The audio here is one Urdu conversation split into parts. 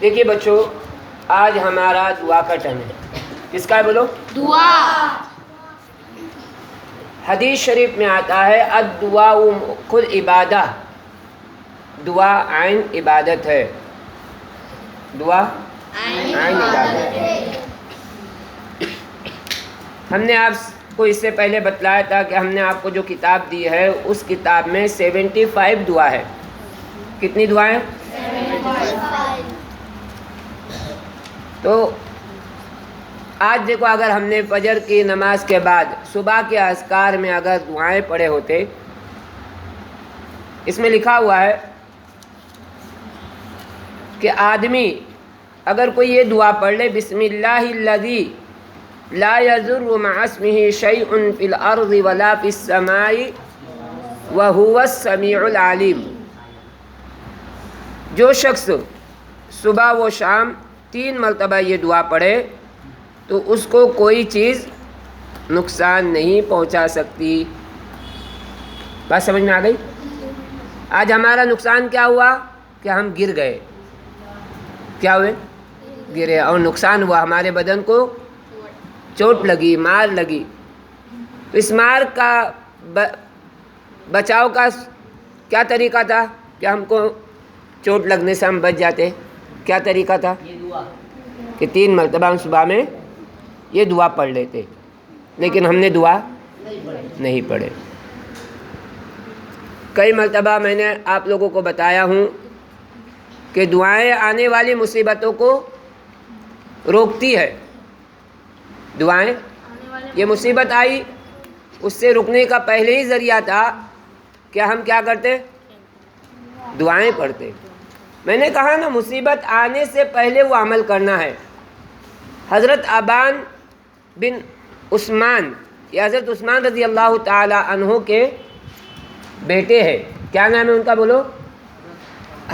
دیکھیے بچوں، آج ہمارا دعا کا ٹائم ہے. کس کا ہے بولو؟ دعا. حدیث شریف میں آتا ہے الدعاء خود عبادہ، دعا عین عبادت ہے. دعا عین عبادت ہے. ہم نے آپ کو اس سے پہلے بتلایا تھا کہ ہم نے آپ کو جو کتاب دی ہے اس کتاب میں 75 دعا ہے. کتنی دعائیں؟ تو آج دیکھو، اگر ہم نے فجر کی نماز کے بعد صبح کے اذکار میں اگر دعائیں پڑھے ہوتے، اس میں لکھا ہوا ہے کہ آدمی اگر کوئی یہ دعا پڑھ لے، بسم اللہ الذی لا یضر مع اسمہ شیء فی الارض ولا فی السماء وہو السمیع العلیم. جو شخص صبح و شام 3 مرتبہ یہ دعا پڑھے تو اس کو کوئی چیز نقصان نہیں پہنچا سکتی. بات سمجھ میں آ گئی؟ آج ہمارا نقصان کیا ہوا کہ ہم گر گئے. کیا ہوئے؟ گرے، اور نقصان ہوا، ہمارے بدن کو چوٹ لگی، مار لگی. تو اس مار کا بچاؤ کا کیا طریقہ تھا کہ ہم کو چوٹ لگنے سے ہم بچ جاتے؟ کیا طریقہ تھا؟ کہ 3 مرتبہ ہم صبح میں یہ دعا پڑھ لیتے. لیکن ہم نے دعا نہیں پڑھے. کئی مرتبہ میں نے آپ لوگوں کو بتایا ہوں کہ دعائیں آنے والی مصیبتوں کو روکتی ہے. دعائیں، یہ مصیبت آئی، اس سے رکنے کا پہلے ہی ذریعہ تھا کہ ہم کیا کرتے؟ دعائیں پڑھتے. میں نے کہا نا، مصیبت آنے سے پہلے وہ عمل کرنا ہے. حضرت ابان بن عثمان، یہ حضرت عثمان رضی اللہ تعالی عنہ کے بیٹے ہیں. کیا نام ہے ان کا بولو؟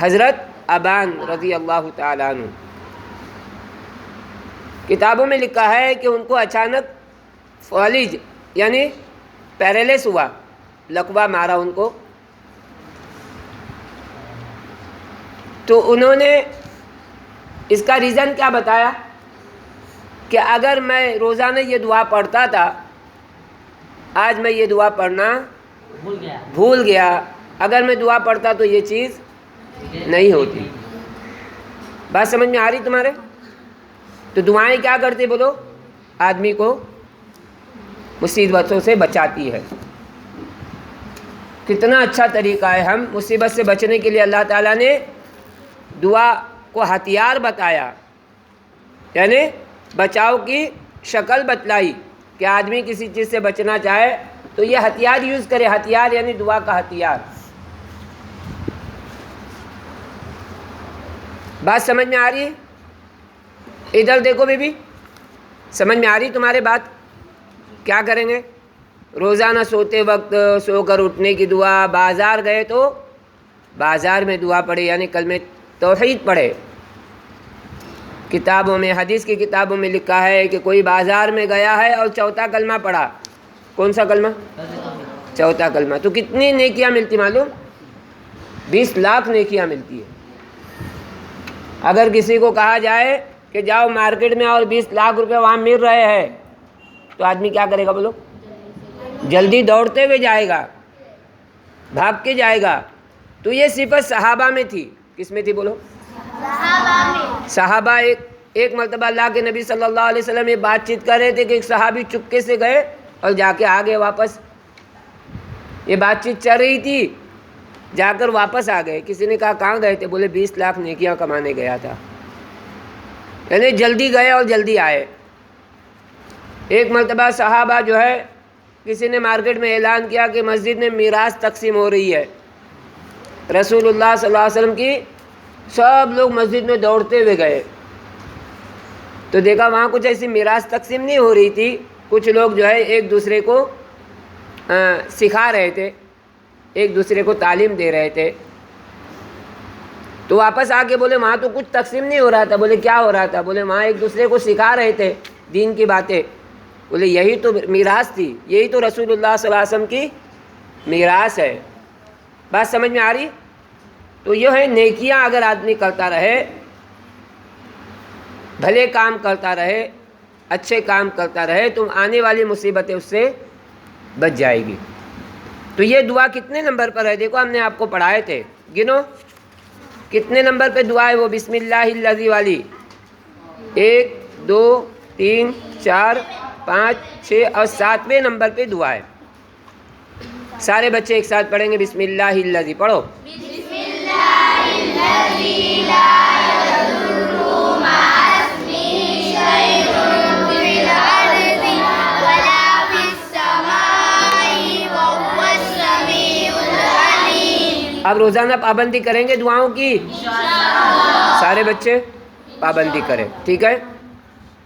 حضرت ابان رضی اللہ تعالی عنہ. کتابوں میں لکھا ہے کہ ان کو اچانک فالج یعنی پیرالس ہوا، لقوہ مارا ان کو. تو انہوں نے اس کا ریزن کیا بتایا کہ اگر میں روزانہ یہ دعا پڑھتا تھا، آج میں یہ دعا پڑھنا بھول گیا، اگر میں دعا پڑھتا تو یہ چیز نہیں ہوتی. بات سمجھ میں آ رہی تمہارے؟ تو دعائیں کیا کرتی بولو؟ آدمی کو مصیبتوں سے بچاتی ہے. کتنا اچھا طریقہ ہے. ہم مصیبت سے بچنے کے لیے اللہ تعالیٰ نے دعا کو ہتھیار بتایا، یعنی بچاؤ کی شکل بتلائی کہ آدمی کسی چیز سے بچنا چاہے تو یہ ہتھیار یوز کرے. ہتھیار یعنی دعا کا ہتھیار. بات سمجھ میں آ رہی ہے؟ ادھر دیکھو بی بی، سمجھ میں آ رہی تمہارے بات؟ کیا کریں گے؟ روزانہ سوتے وقت سو کر اٹھنے کی دعا، بازار گئے تو بازار میں دعا پڑھے، یعنی کلمہ توحید پڑھے. کتابوں میں، حدیث کی کتابوں میں لکھا ہے کہ کوئی بازار میں گیا ہے اور چوتھا کلمہ پڑھا. کون سا کلمہ؟ چوتھا کلمہ. تو کتنی نیکیاں ملتی معلوم؟ 20 لاکھ نیکیاں ملتی ہے. اگر کسی کو کہا جائے کہ جاؤ مارکیٹ میں اور 20 لاکھ روپے وہاں مل رہے ہیں تو آدمی کیا کرے گا بولو؟ جلدی دوڑتے ہوئے جائے گا، بھاگ کے جائے گا. تو یہ صفت صحابہ میں تھی. کس میں تھی بولو؟ صحابہ. ایک مرتبہ اللہ کے نبی صلی اللہ علیہ وسلم یہ بات چیت کر رہے تھے کہ ایک صحابی چپکے سے گئے اور جا کے آ گئے واپس. یہ بات چیت چل رہی تھی، جا کر واپس آ گئے. کسی نے کہا کہاں گئے تھے؟ بولے 20 لاکھ نیکیاں کمانے گیا تھا. یعنی جلدی گئے اور جلدی آئے. ایک مرتبہ صحابہ جو ہے، کسی نے مارکیٹ میں اعلان کیا کہ مسجد میں میراث تقسیم ہو رہی ہے. رسول اللہ صلی اللہ علیہ وسلم کی سب لوگ مسجد میں دوڑتے ہوئے گئے تو دیکھا وہاں کچھ ایسی میراث تقسیم نہیں ہو رہی تھی. کچھ لوگ جو ہے ایک دوسرے کو سکھا رہے تھے، ایک دوسرے کو تعلیم دے رہے تھے. تو واپس آ کے بولے وہاں تو کچھ تقسیم نہیں ہو رہا تھا. بولے کیا ہو رہا تھا؟ بولے وہاں ایک دوسرے کو سکھا رہے تھے دین کی باتیں. بولے یہی تو میراث تھی، یہی تو رسول اللہ صلی اللہ علیہ وسلم کی میراث ہے. بات سمجھ میں آ رہی؟ تو یہ ہے نیکیاں اگر آدمی کرتا رہے بھلے کام کرتا رہے، اچھے کام کرتا رہے، تم آنے والی مصیبتیں اس سے بچ جائے گی۔ تو یہ دعا کتنے نمبر پر ہے؟ دیکھو ہم نے آپ کو پڑھائے تھے، گنو کتنے نمبر پہ دعا ہے وہ بسم اللہ الذی والی؟ 1 2 3 4 5 6 اور 7ویں نمبر پہ دعا ہے۔ سارے بچے ایک ساتھ پڑھیں گے بسم اللہ الذی، پڑھو۔ بسم اللہ الذی لا یضر مع اسمہ شیء فی الارض ولا فی السماء وهو السمیع العلیم۔ اب روزانہ پابندی کریں گے دعاؤں کی، سارے بچے پابندی کریں، ٹھیک ہے؟